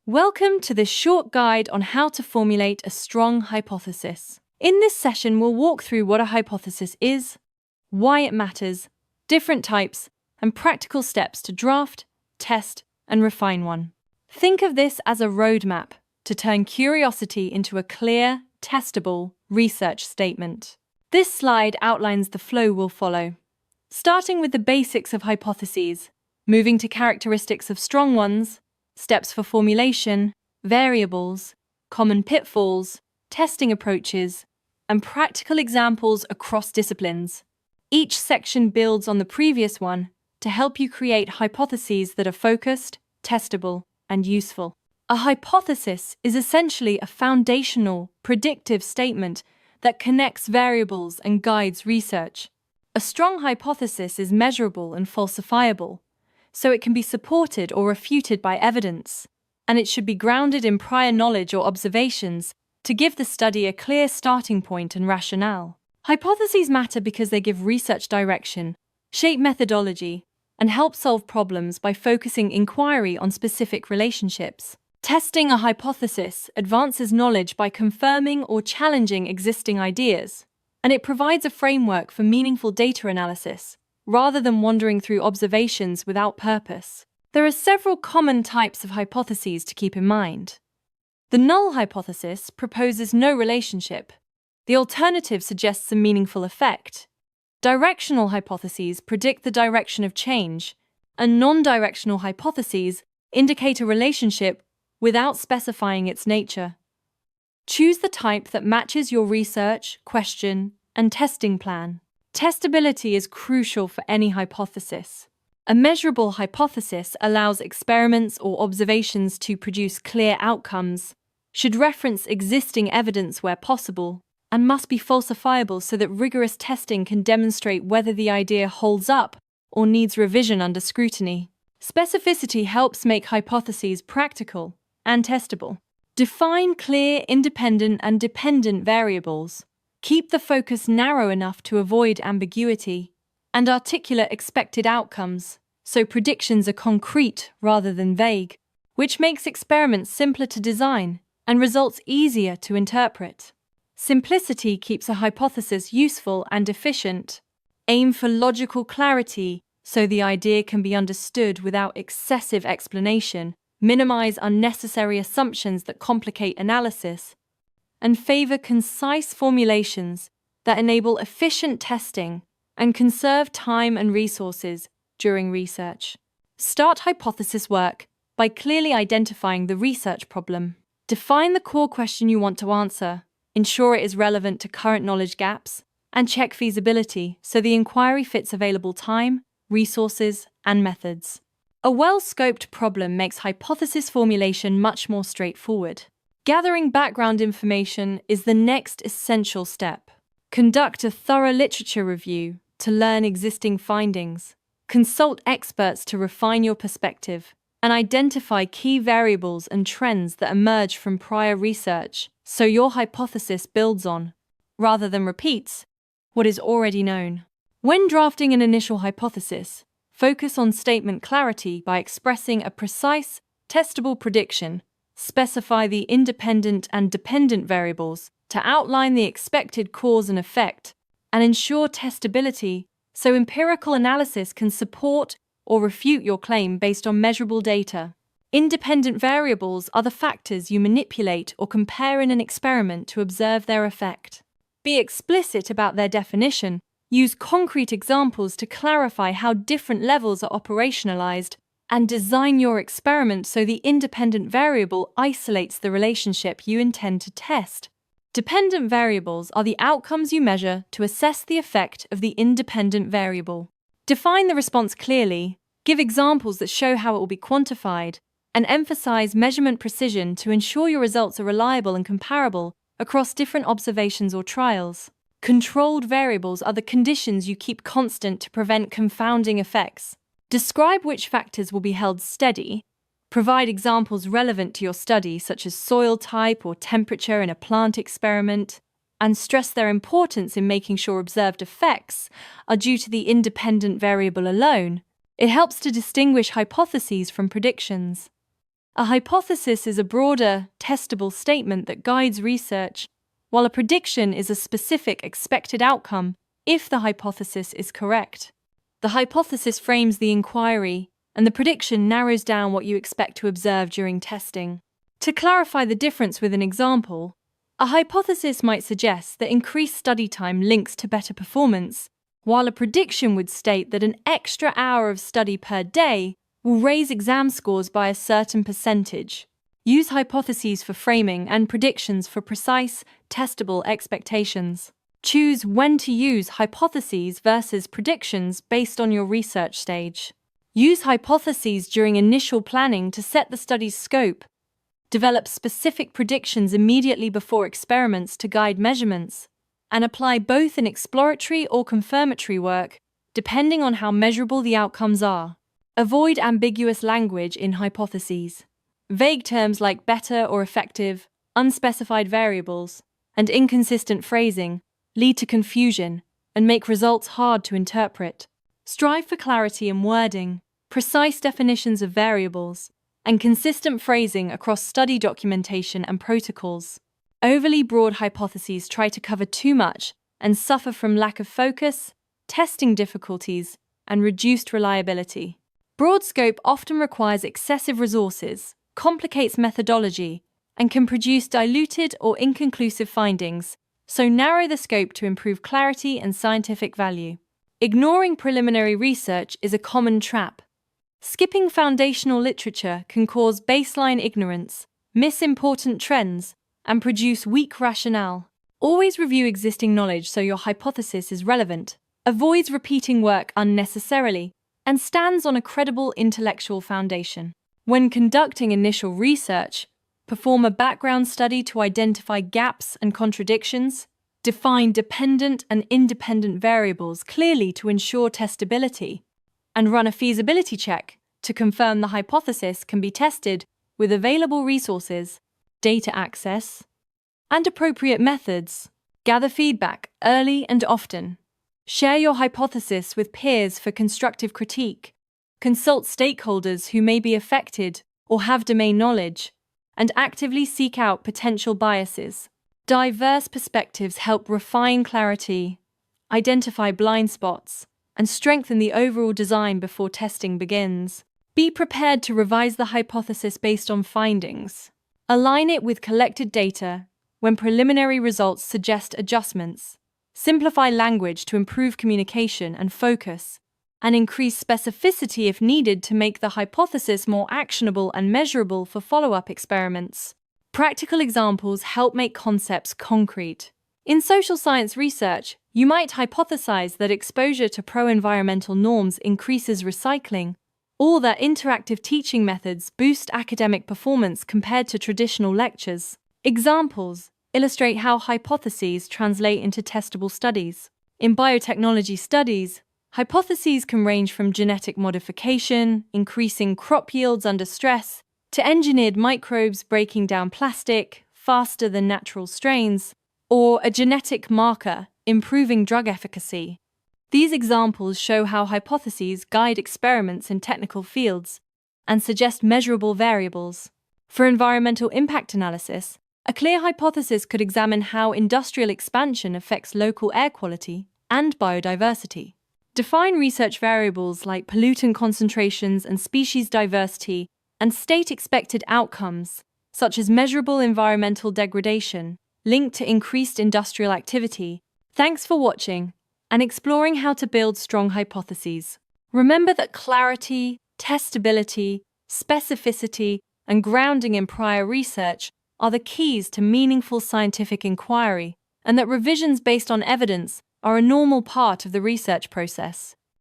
Welcome to this short guide on how to formulate a strong hypothesis. In this session, we'll walk through what a hypothesis is, why it matters, different types, and practical steps to draft, test, and refine one. Think of this as a roadmap to turn curiosity into a clear, testable research statement. This slide outlines the flow we'll follow, starting with the basics of hypotheses, moving to characteristics of strong ones, steps for formulation, variables, common pitfalls, testing approaches, and practical examples across disciplines. Each section builds on the previous one to help you create hypotheses that are focused, testable, and useful. A hypothesis is essentially a foundational, predictive statement that connects variables and guides research. A strong hypothesis is measurable and falsifiable, so it can be supported or refuted by evidence, and it should be grounded in prior knowledge or observations to give the study a clear starting point and rationale. Hypotheses matter because they give research direction, shape methodology, and help solve problems by focusing inquiry on specific relationships. Testing a hypothesis advances knowledge by confirming or challenging existing ideas, and it provides a framework for meaningful data analysis, rather than wandering through observations without purpose. There are several common types of hypotheses to keep in mind. The null hypothesis proposes no relationship. The alternative suggests a meaningful effect. Directional hypotheses predict the direction of change, and non-directional hypotheses indicate a relationship without specifying its nature. Choose the type that matches your research, question, and testing plan. Testability is crucial for any hypothesis. A measurable hypothesis allows experiments or observations to produce clear outcomes, should reference existing evidence where possible, and must be falsifiable so that rigorous testing can demonstrate whether the idea holds up or needs revision under scrutiny. Specificity helps make hypotheses practical and testable. Define clear, independent, and dependent variables. Keep the focus narrow enough to avoid ambiguity, and articulate expected outcomes, so predictions are concrete rather than vague, which makes experiments simpler to design and results easier to interpret. Simplicity keeps a hypothesis useful and efficient. Aim for logical clarity so the idea can be understood without excessive explanation. Minimize unnecessary assumptions that complicate analysis, and favor concise formulations that enable efficient testing and conserve time and resources during research. Start hypothesis work by clearly identifying the research problem. Define the core question you want to answer, ensure it is relevant to current knowledge gaps, and check feasibility so the inquiry fits available time, resources, and methods. A well-scoped problem makes hypothesis formulation much more straightforward. Gathering background information is the next essential step. Conduct a thorough literature review to learn existing findings. Consult experts to refine your perspective, and identify key variables and trends that emerge from prior research so your hypothesis builds on, rather than repeats, what is already known. When drafting an initial hypothesis, focus on statement clarity by expressing a precise, testable prediction. Specify the independent and dependent variables to outline the expected cause and effect, and ensure testability so empirical analysis can support or refute your claim based on measurable data. Independent variables are the factors you manipulate or compare in an experiment to observe their effect. Be explicit about their definition. Use concrete examples to clarify how different levels are operationalized, and design your experiment so the independent variable isolates the relationship you intend to test. Dependent variables are the outcomes you measure to assess the effect of the independent variable. Define the response clearly, give examples that show how it will be quantified, and emphasize measurement precision to ensure your results are reliable and comparable across different observations or trials. Controlled variables are the conditions you keep constant to prevent confounding effects. Describe which factors will be held steady, provide examples relevant to your study such as soil type or temperature in a plant experiment, and stress their importance in making sure observed effects are due to the independent variable alone. It helps to distinguish hypotheses from predictions. A hypothesis is a broader, testable statement that guides research, while a prediction is a specific expected outcome if the hypothesis is correct. The hypothesis frames the inquiry, and the prediction narrows down what you expect to observe during testing. To clarify the difference with an example, a hypothesis might suggest that increased study time links to better performance, while a prediction would state that an extra hour of study per day will raise exam scores by a certain percentage. Use hypotheses for framing and predictions for precise, testable expectations. Choose when to use hypotheses versus predictions based on your research stage. Use hypotheses during initial planning to set the study's scope. Develop specific predictions immediately before experiments to guide measurements, and apply both in exploratory or confirmatory work, depending on how measurable the outcomes are. Avoid ambiguous language in hypotheses. Vague terms like better or effective, unspecified variables, and inconsistent phrasing lead to confusion and make results hard to interpret. Strive for clarity in wording, precise definitions of variables, and consistent phrasing across study documentation and protocols. Overly broad hypotheses try to cover too much and suffer from lack of focus, testing difficulties, and reduced reliability. Broad scope often requires excessive resources, complicates methodology, and can produce diluted or inconclusive findings, so narrow the scope to improve clarity and scientific value. Ignoring preliminary research is a common trap. Skipping foundational literature can cause baseline ignorance, miss important trends, and produce weak rationale. Always review existing knowledge so your hypothesis is relevant, avoids repeating work unnecessarily, and stands on a credible intellectual foundation. When conducting initial research, perform a background study to identify gaps and contradictions, define dependent and independent variables clearly to ensure testability, and run a feasibility check to confirm the hypothesis can be tested with available resources, data access, and appropriate methods. Gather feedback early and often. Share your hypothesis with peers for constructive critique. Consult stakeholders who may be affected or have domain knowledge, and actively seek out potential biases. Diverse perspectives help refine clarity, identify blind spots, and strengthen the overall design before testing begins. Be prepared to revise the hypothesis based on findings. Align it with collected data when preliminary results suggest adjustments. Simplify language to improve communication and focus, and increase specificity if needed to make the hypothesis more actionable and measurable for follow-up experiments. Practical examples help make concepts concrete. In social science research, you might hypothesize that exposure to pro-environmental norms increases recycling, or that interactive teaching methods boost academic performance compared to traditional lectures. Examples illustrate how hypotheses translate into testable studies. In biotechnology studies, hypotheses can range from genetic modification, increasing crop yields under stress, to engineered microbes breaking down plastic faster than natural strains, or a genetic marker improving drug efficacy. These examples show how hypotheses guide experiments in technical fields and suggest measurable variables. For environmental impact analysis, a clear hypothesis could examine how industrial expansion affects local air quality and biodiversity. Define research variables like pollutant concentrations and species diversity, and state expected outcomes, such as measurable environmental degradation, linked to increased industrial activity. Thanks for watching and exploring how to build strong hypotheses. Remember that clarity, testability, specificity, and grounding in prior research are the keys to meaningful scientific inquiry, and that revisions based on evidence are a normal part of the research process.